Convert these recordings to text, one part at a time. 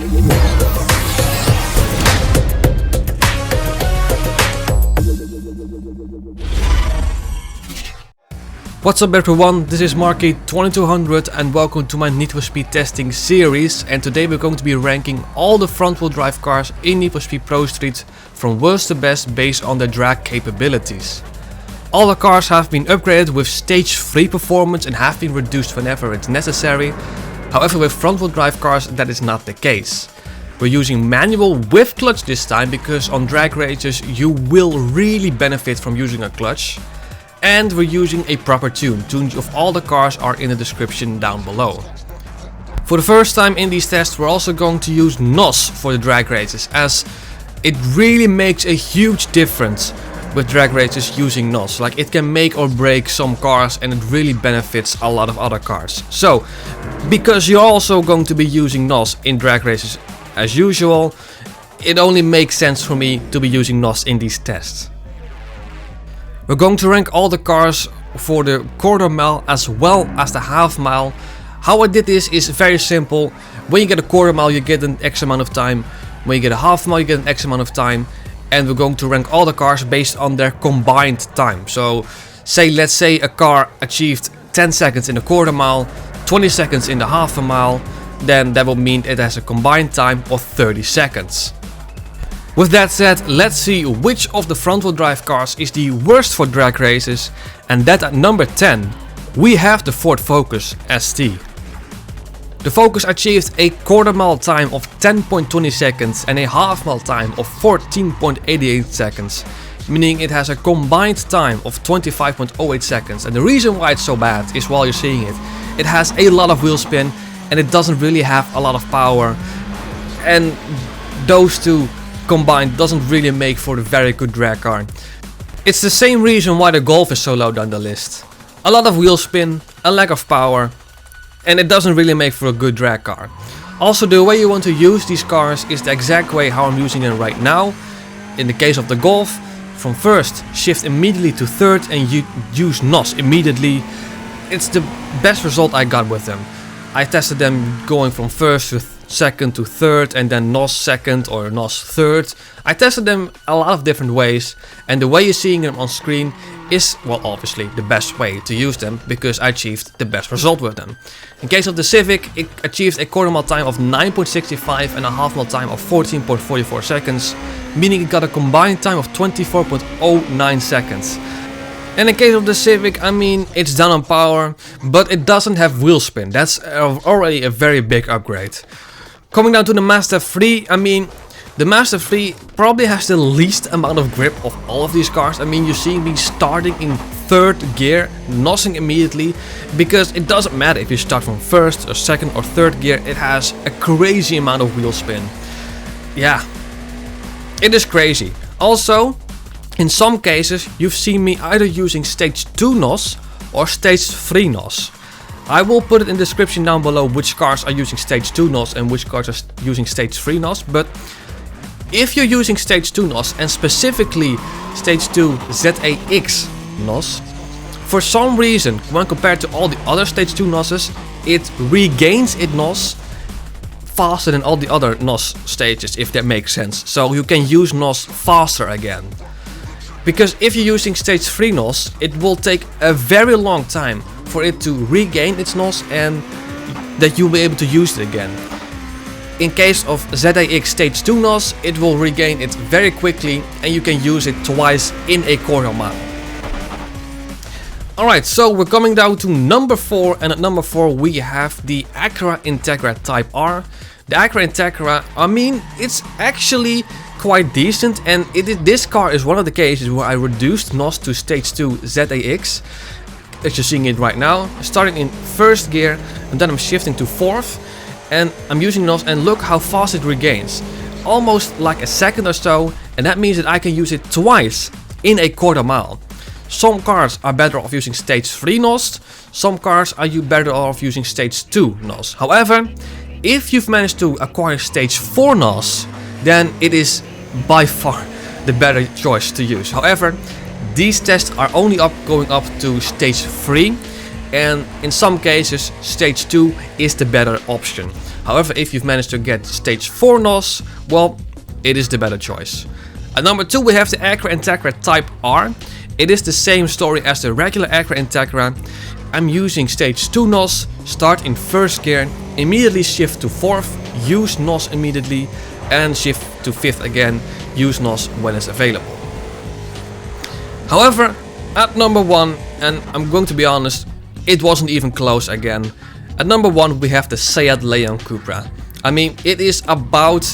What's up everyone, this is Marky2200 and welcome to my Need for Speed testing series, and today we're going to be ranking all the front wheel drive cars in Need for Speed Pro Street from worst to best based on their drag capabilities. All the cars have been upgraded with stage 3 performance and have been reduced whenever it's necessary. However, with front wheel drive cars that is not the case. We're using manual with clutch this time because on drag races you will really benefit from using a clutch. And we're using a proper tune. Tunes of all the cars are in the description down below. For the first time in these tests we're also going to use NOS for the drag races, as it really makes a huge difference with drag races using NOS. Like, it can make or break some cars and it really benefits a lot of other cars. So, because you're also going to be using NOS in drag races as usual, it only makes sense for me to be using NOS in these tests. We're going to rank all the cars for the quarter mile as well as the half mile. How I did this is very simple. When you get a quarter mile you get an X amount of time. When you get a half mile you get an X amount of time. And we're going to rank all the cars based on their combined time. So let's say a car achieved 10 seconds in the quarter mile, 20 seconds in the half a mile. Then that will mean it has a combined time of 30 seconds. With that said, let's see which of the front wheel drive cars is the worst for drag races, and that at number 10 we have the Ford Focus ST. The Focus achieved a quarter mile time of 10.20 seconds and a half mile time of 14.88 seconds, meaning it has a combined time of 25.08 seconds. And the reason why it's so bad is, while you're seeing it, it has a lot of wheel spin and it doesn't really have a lot of power, and those two combined doesn't really make for a very good drag car. It's the same reason why the Golf is so low down the list. A lot of wheel spin, a lack of power, and it doesn't really make for a good drag car. Also, the way you want to use these cars is the exact way how I'm using them right now. In the case of the Golf, from first shift immediately to third and you use NOS immediately. It's the best result I got with them. I tested them going from first to second to third and then NOS second or NOS third. I tested them a lot of different ways, and the way you're seeing them on screen is, well, obviously the best way to use them because I achieved the best result with them. In case of the Civic, it achieved a quarter mile time of 9.65 and a half mile time of 14.44 seconds, meaning it got a combined time of 24.09 seconds. And in case of the Civic, I mean, it's down on power, but it doesn't have wheel spin. That's already a very big upgrade. Coming down to the Mazda 3, I mean, the Mazda 3 probably has the least amount of grip of all of these cars. I mean, you're seeing me starting in third gear, NOSing immediately, because it doesn't matter if you start from first or second or third gear, it has a crazy amount of wheel spin. Yeah, it is crazy. Also, in some cases, you've seen me either using stage 2 NOS or stage 3 NOS. I will put it in the description down below which cars are using stage 2 NOS and which cars are using stage 3 NOS, but if you're using stage 2 NOS and specifically stage 2 ZAX NOS, for some reason, when compared to all the other stage 2 NOSes, it regains its NOS faster than all the other NOS stages, if that makes sense. So you can use NOS faster again. Because if you're using stage 3 NOS, it will take a very long time for it to regain its NOS and that you'll be able to use it again. In case of ZAX stage 2 NOS, it will regain it very quickly and you can use it twice in a quarter mile. Alright, so we're coming down to number 4, and at number 4 we have the Acura Integra Type R. The Acura Integra, I mean, it's actually quite decent, and this car is one of the cases where I reduced NOS to stage 2 ZAX, as you're seeing it right now, starting in first gear and then I'm shifting to fourth and I'm using NOS, and look how fast it regains, almost like a second or so, and that means that I can use it twice in a quarter mile. Some cars are better off using stage 3 NOS, some cars are better off using stage 2 NOS. However, if you've managed to acquire stage 4 NOS, then it is by far the better choice to use. However, these tests are only going up to stage 3, and in some cases stage 2 is the better option. However, if you've managed to get stage 4 NOS, well, it is the better choice. At number 2 we have the Acura Integra Type R. It is the same story as the regular Acura Integra. I'm using stage 2 NOS, start in first gear, immediately shift to 4th, use NOS immediately, and shift to 5th again, use NOS when it's available. However, at number 1, and I'm going to be honest, it wasn't even close again. At number 1 we have the Seat Leon Cupra. I mean, it is about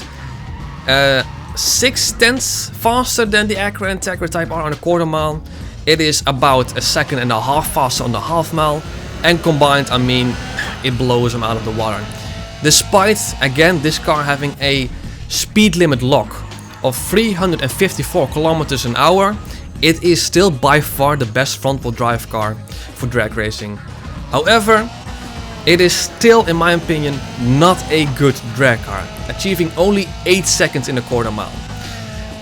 6/10 faster than the Acura Integra Type R on a quarter mile. It is about 1.5 seconds faster on the half mile, and combined, I mean, it blows them out of the water. Despite, again, this car having a speed limit lock of 354 kilometers an hour, it is still by far the best front-wheel drive car for drag racing. However, it is still, in my opinion, not a good drag car, achieving only 8 seconds in a quarter mile.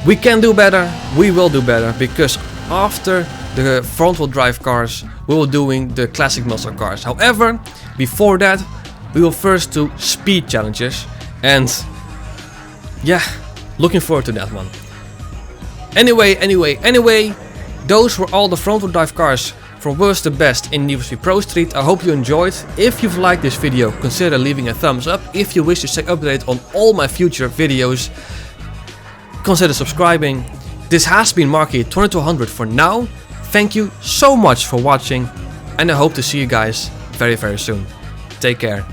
We can do better, we will do better, because after the front-wheel drive cars, we will doing the classic muscle cars. However, before that, we will first do speed challenges, and yeah, looking forward to that one. Anyway, those were all the front-wheel drive cars from worst to best in Need for Speed Pro Street. I hope you enjoyed. If you've liked this video, consider leaving a thumbs up. If you wish to stay updated on all my future videos, consider subscribing. This has been Marky 2200 for now. Thank you so much for watching, and I hope to see you guys very soon. Take care.